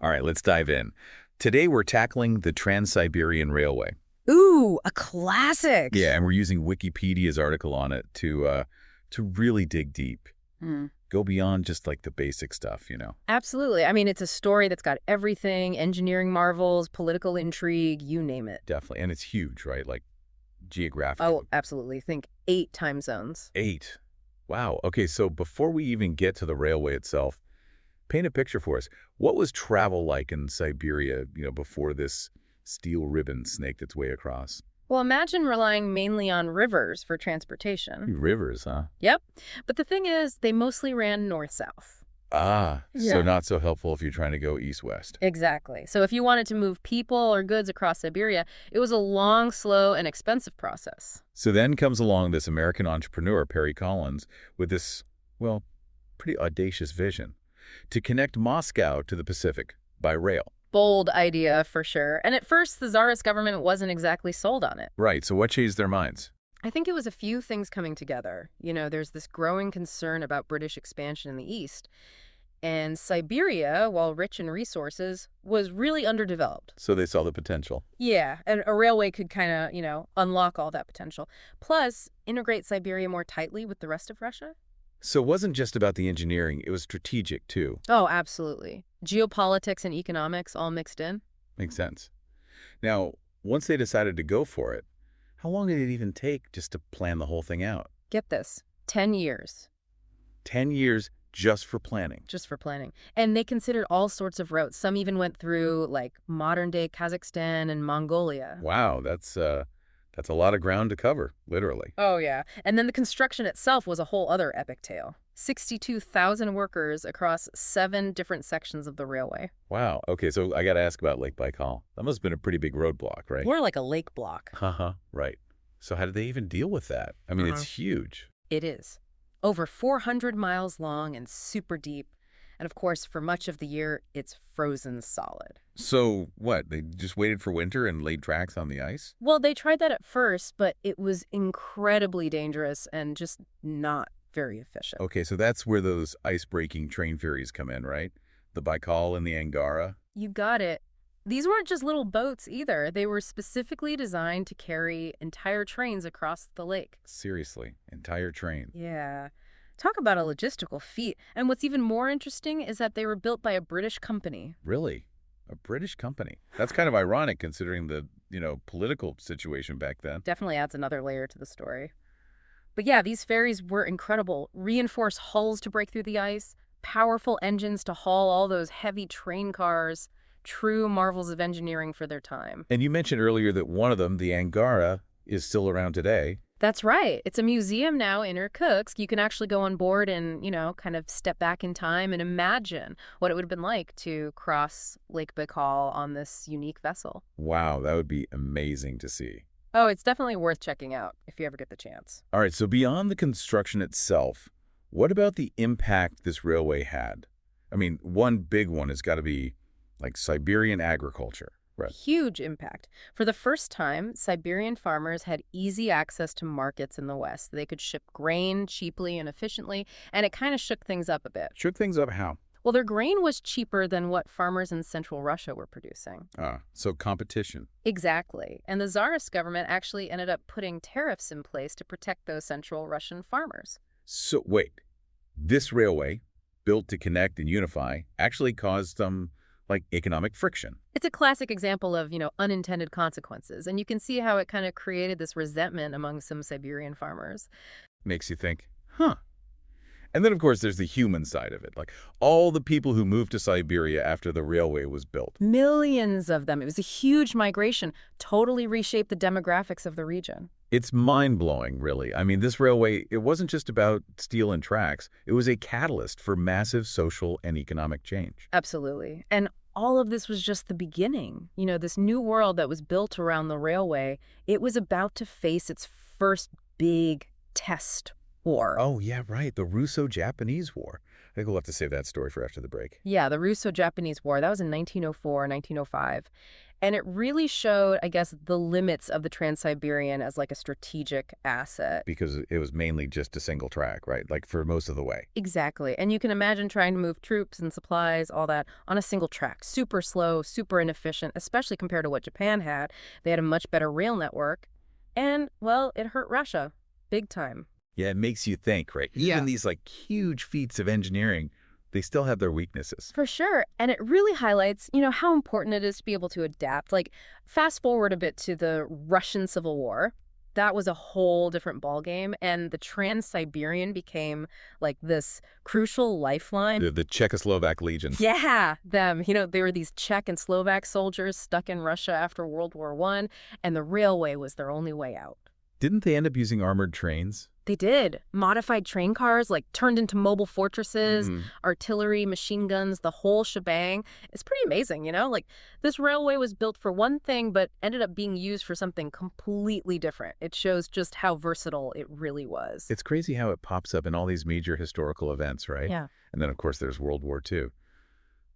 All right, let's dive in. Today we're tackling the Trans-Siberian Railway. Ooh, a classic. Yeah, and we're using Wikipedia's article on it to really dig deep. Hmm. Go beyond just like the basic stuff. Absolutely. I mean, it's a story that's got everything, engineering marvels, political intrigue, you name it. Definitely. And it's huge, right? Like geographically. Oh, absolutely. Think 8 time zones. 8. Wow. Okay, so before we even get to the railway itself, paint a picture for us. What was travel like in Siberia, before this steel ribbon snaked its way across? Well, imagine relying mainly on rivers for transportation. Rivers, huh? Yep. But the thing is, they mostly ran north-south. So Yeah. not so helpful if you're trying to go east-west. Exactly. So if you wanted to move people or goods across Siberia, it was a long, slow, and expensive process. So then comes along this American entrepreneur, Perry Collins, with this, well, pretty audacious vision to connect Moscow to the Pacific by rail. Bold idea for sure. And at first, the Tsarist government wasn't exactly sold on it. Right, so what changed their minds? I think it was a few things coming together. There's this growing concern about British expansion in the east. And Siberia, while rich in resources, was really underdeveloped. So they saw the potential. Yeah, and a railway could kind of, unlock all that potential. Plus, integrate Siberia more tightly with the rest of Russia. So it wasn't just about the engineering, it was strategic too. Oh, absolutely. Geopolitics and economics all mixed in. Makes sense. Now, once they decided to go for it, how long did it even take just to plan the whole thing out? Get this, 10 years. 10 years just for planning. Just for planning. And they considered all sorts of routes. Some even went through, like, modern-day Kazakhstan and Mongolia. Wow, that's a lot of ground to cover, literally. Oh, yeah. And then the construction itself was a whole other epic tale. 62,000 workers across 7 different sections of the railway. Wow. Okay, so I got to ask about Lake Baikal. That must have been a pretty big roadblock, right? More like a lake block. Uh-huh, right. So how did they even deal with that? I mean, it's huge. It is. Over 400 miles long and super deep. And of course, for much of the year, it's frozen solid. So what, they just waited for winter and laid tracks on the ice? Well, they tried that at first, but it was incredibly dangerous and just not very efficient. Okay, so that's where those ice-breaking train ferries come in, right? The Baikal and the Angara? You got it. These weren't just little boats either. They were specifically designed to carry entire trains across the lake. Seriously, entire train. Yeah. Talk about a logistical feat. And what's even more interesting is that they were built by a British company. Really? A British company? That's kind of ironic considering the, political situation back then. Definitely adds another layer to the story. But yeah, these ferries were incredible. Reinforced hulls to break through the ice, powerful engines to haul all those heavy train cars. True marvels of engineering for their time. And you mentioned earlier that one of them, the Angara, is still around today. That's right. It's a museum now in Irkutsk. You can actually go on board and, kind of step back in time and imagine what it would have been like to cross Lake Baikal on this unique vessel. Wow, that would be amazing to see. Oh, it's definitely worth checking out if you ever get the chance. All right, so beyond the construction itself, what about the impact this railway had? I mean, one big one has got to be like Siberian agriculture. Right. Huge impact. For the first time, Siberian farmers had easy access to markets in the West. They could ship grain cheaply and efficiently, and it kind of shook things up a bit. Shook things up how? Well, their grain was cheaper than what farmers in central Russia were producing. So competition. Exactly. And the Tsarist government actually ended up putting tariffs in place to protect those central Russian farmers. So wait, this railway, built to connect and unify, actually caused some economic friction. It's a classic example of, unintended consequences. And you can see how it kind of created this resentment among some Siberian farmers. Makes you think, huh. And then, of course, there's the human side of it. Like all the people who moved to Siberia after the railway was built. Millions of them. It was a huge migration, totally reshaped the demographics of the region. It's mind-blowing, really. I mean, this railway, it wasn't just about steel and tracks. It was a catalyst for massive social and economic change. Absolutely. And all of this was just the beginning. This new world that was built around the railway, it was about to face its first big test war. Oh, yeah, right. The Russo-Japanese War. I think we'll have to save that story for after the break. Yeah, the Russo-Japanese War. That was in 1904, 1905. And it really showed, I guess, the limits of the Trans-Siberian as like a strategic asset. Because it was mainly just a single track, right? Like for most of the way. Exactly. And you can imagine trying to move troops and supplies, all that, on a single track. Super slow, super inefficient, especially compared to what Japan had. They had a much better rail network. And, well, it hurt Russia. Big time. Yeah, it makes you think, right? Yeah. Even these like huge feats of engineering, they still have their weaknesses. For sure. And it really highlights, how important it is to be able to adapt. Like, fast forward a bit to the Russian Civil War. That was a whole different ballgame. And the Trans-Siberian became like this crucial lifeline. The Czechoslovak Legion. Yeah, them. They were these Czech and Slovak soldiers stuck in Russia after World War I, and the railway was their only way out. Didn't they end up using armored trains? They did. Modified train cars, like turned into mobile fortresses, artillery, machine guns, the whole shebang. It's pretty amazing, Like, this railway was built for one thing, but ended up being used for something completely different. It shows just how versatile it really was. It's crazy how it pops up in all these major historical events, right? Yeah. And then, of course, there's World War II.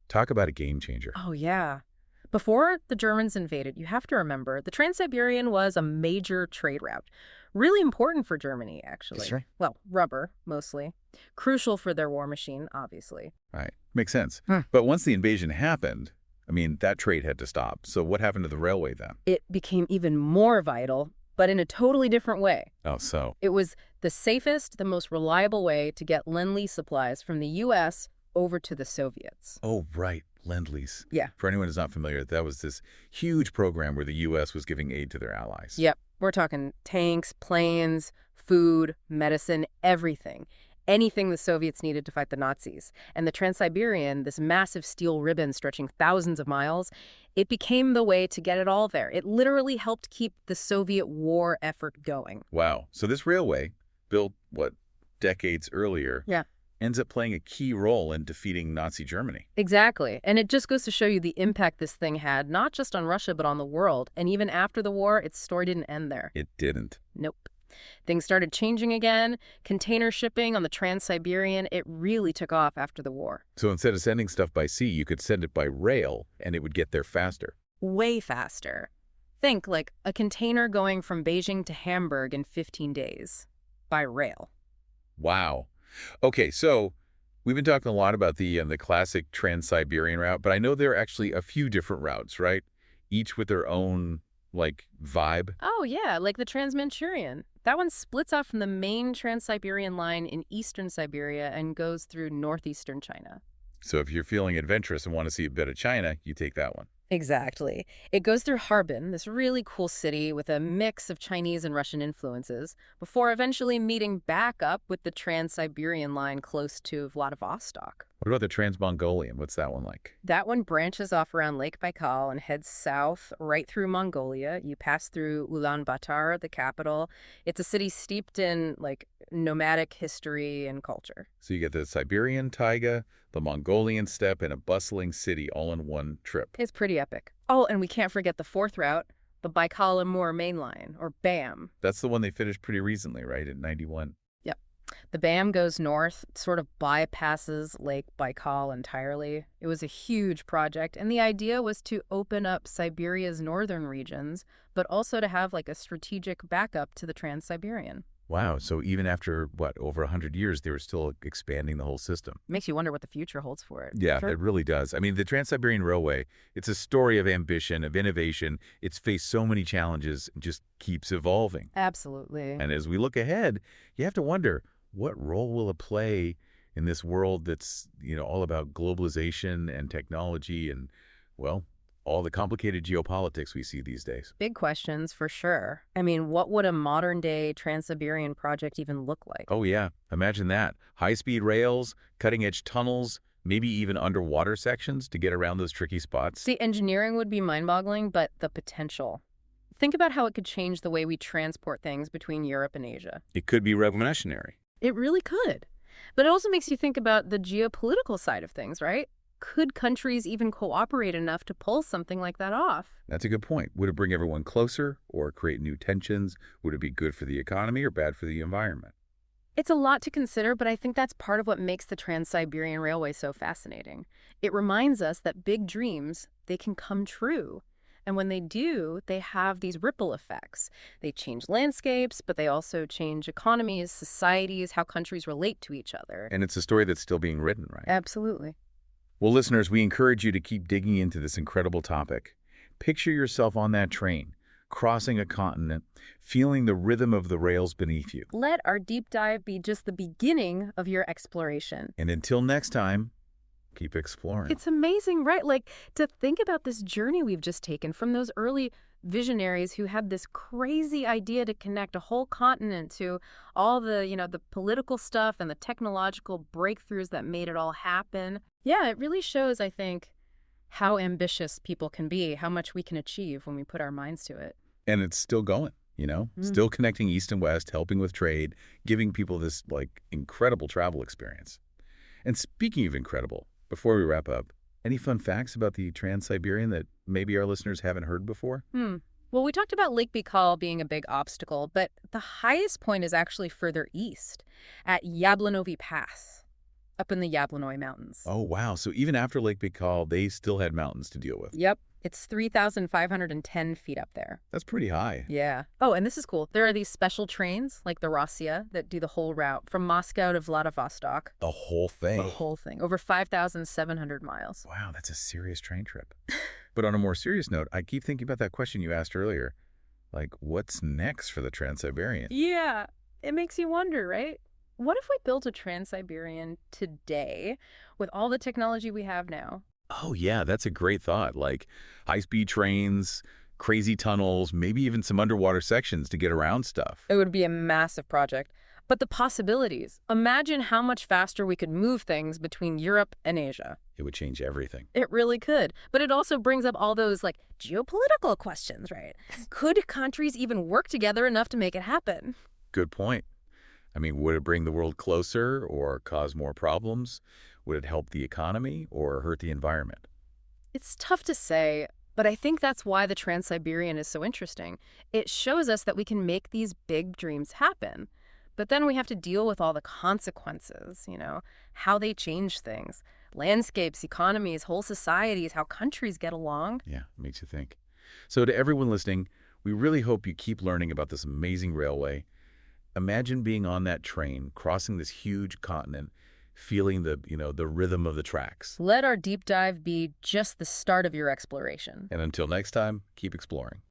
Talk about a game changer. Oh, yeah. Before the Germans invaded, you have to remember, the Trans-Siberian was a major trade route. Really important for Germany, actually. That's right. Well, rubber, mostly. Crucial for their war machine, obviously. Right. Makes sense. But once the invasion happened, that trade had to stop. So what happened to the railway then? It became even more vital, but in a totally different way. Oh, so? It was the safest, the most reliable way to get Lend-Lease supplies from the U.S. over to the Soviets. Oh, right. Lend-Lease. Yeah. For anyone who's not familiar, that was this huge program where the U.S. was giving aid to their allies. Yep. We're talking tanks, planes, food, medicine, everything. Anything the Soviets needed to fight the Nazis. And the Trans-Siberian, this massive steel ribbon stretching thousands of miles, it became the way to get it all there. It literally helped keep the Soviet war effort going. Wow. So this railway, built, decades earlier, ends up playing a key role in defeating Nazi Germany. Exactly. And it just goes to show you the impact this thing had, not just on Russia, but on the world. And even after the war, its story didn't end there. It didn't. Nope. Things started changing again. Container shipping on the Trans-Siberian, it really took off after the war. So instead of sending stuff by sea, you could send it by rail, and it would get there faster. Way faster. Think like a container going from Beijing to Hamburg in 15 days. By rail. Wow. Okay, so we've been talking a lot about the classic Trans-Siberian route, but I know there are actually a few different routes, right? Each with their own, vibe. Oh, yeah, like the Trans-Manchurian. That one splits off from the main Trans-Siberian line in eastern Siberia and goes through northeastern China. So if you're feeling adventurous and want to see a bit of China, you take that one. Exactly. It goes through Harbin, this really cool city with a mix of Chinese and Russian influences, before eventually meeting back up with the Trans-Siberian line close to Vladivostok. What about the Trans-Mongolian? What's that one like? That one branches off around Lake Baikal and heads south right through Mongolia. You pass through Ulaanbaatar, the capital. It's a city steeped in, nomadic history and culture. So you get the Siberian taiga, the Mongolian steppe, and a bustling city all in one trip. It's pretty epic. Oh, and we can't forget the fourth route, the Baikal-Amur Main Line, or BAM. That's the one they finished pretty recently, right, in 91? Yep. The BAM goes north, sort of bypasses Lake Baikal entirely. It was a huge project, and the idea was to open up Siberia's northern regions, but also to have a strategic backup to the Trans-Siberian. Wow, so even after, over 100 years, they were still expanding the whole system. Makes you wonder what the future holds for it. Yeah, Sure. it really does. The Trans-Siberian Railway, it's a story of ambition, of innovation. It's faced so many challenges and just keeps evolving. Absolutely. And as we look ahead, you have to wonder, what role will it play in this world that's, all about globalization and technology and, all the complicated geopolitics we see these days? Big questions, for sure. What would a modern-day Trans-Siberian project even look like? Oh, yeah. Imagine that. High-speed rails, cutting-edge tunnels, maybe even underwater sections to get around those tricky spots. See, engineering would be mind-boggling, but the potential. Think about how it could change the way we transport things between Europe and Asia. It could be revolutionary. It really could. But it also makes you think about the geopolitical side of things, right? Could countries even cooperate enough to pull something like that off? That's a good point. Would it bring everyone closer or create new tensions? Would it be good for the economy or bad for the environment? It's a lot to consider, but I think that's part of what makes the Trans-Siberian Railway so fascinating. It reminds us that big dreams, they can come true. And when they do, they have these ripple effects. They change landscapes, but they also change economies, societies, how countries relate to each other. And it's a story that's still being written, right? Absolutely. Well, listeners, we encourage you to keep digging into this incredible topic. Picture yourself on that train, crossing a continent, feeling the rhythm of the rails beneath you. Let our deep dive be just the beginning of your exploration. And until next time, keep exploring. It's amazing, right? Like, to think about this journey we've just taken from those early visionaries who had this crazy idea to connect a whole continent to all the, the political stuff and the technological breakthroughs that made it all happen. Yeah, it really shows, I think, how ambitious people can be, how much we can achieve when we put our minds to it. And it's still going, still connecting East and West, helping with trade, giving people this, incredible travel experience. And speaking of incredible, before we wrap up, any fun facts about the Trans-Siberian that maybe our listeners haven't heard before? Well, we talked about Lake Baikal being a big obstacle, but the highest point is actually further east, at Yablonovy Pass, up in the Yablonoi Mountains. Oh, wow. So even after Lake Baikal, they still had mountains to deal with. Yep. It's 3,510 feet up there. That's pretty high. Yeah. Oh, and this is cool. There are these special trains, like the Rossiya, that do the whole route from Moscow to Vladivostok. The whole thing? The whole thing. Over 5,700 miles. Wow, that's a serious train trip. But on a more serious note, I keep thinking about that question you asked earlier. What's next for the Trans-Siberian? Yeah. It makes you wonder, right? What if we built a Trans-Siberian today with all the technology we have now? Oh, yeah, that's a great thought. High-speed trains, crazy tunnels, maybe even some underwater sections to get around stuff. It would be a massive project. But the possibilities. Imagine how much faster we could move things between Europe and Asia. It would change everything. It really could. But it also brings up all those, geopolitical questions, right? Could countries even work together enough to make it happen? Good point. Would it bring the world closer or cause more problems? Would it help the economy or hurt the environment? It's tough to say, but I think that's why the Trans-Siberian is so interesting. It shows us that we can make these big dreams happen. But then we have to deal with all the consequences, how they change things. Landscapes, economies, whole societies, how countries get along. Yeah, it makes you think. So to everyone listening, we really hope you keep learning about this amazing railway. Imagine being on that train, crossing this huge continent, feeling the rhythm of the tracks. Let our deep dive be just the start of your exploration. And until next time, keep exploring.